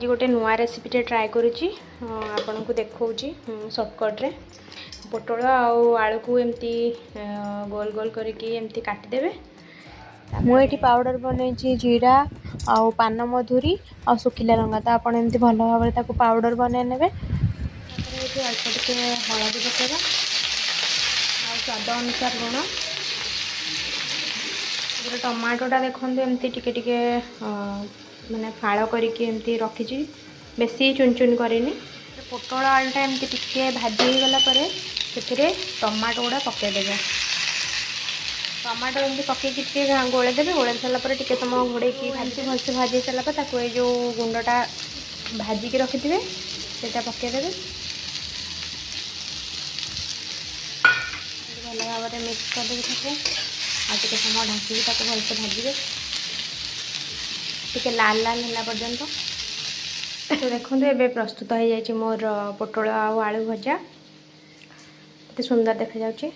ये गोटे नुआ रेसिपीटे ट्राए करुँची आपन को देखौची शॉर्टकट रे पोटल आलू को एमती गोल गोल करके एमती काटिदेवे। मुझे पाउडर बनई जीरा आउ पान मधुरी आ सुखिला लंगा तो आप एमती भल भाव में पाउडर बनई ने। अल्प टे हलदी पकेगा स्वाद अनुसार लुण टमाटोटा देखते एमती टिके टिके माने फाड़ करके एमती रखी बेसी चुन चुन करनी। पोटल आलूटा एमती टिके भाजी हो गला परे से टमाटो गुड़ा पकईदेवे। टमाटो एमती पकईकी गोलेदेवे। गोले सारापर टिके समय घोड़े भाजी भलसे भाजी सारापर ये जो गुंडटा भाजिकी रखिथे से पकईदेवे। भल भाव में मिक्स करदेवे आटे समय ढांकी भलसे भाजबे टिके लाल लाल है पर्यंत। तो देखो ये प्रस्तुत हो जाए मोर पोटल आलू भजा, सुंदर देखा जाउची।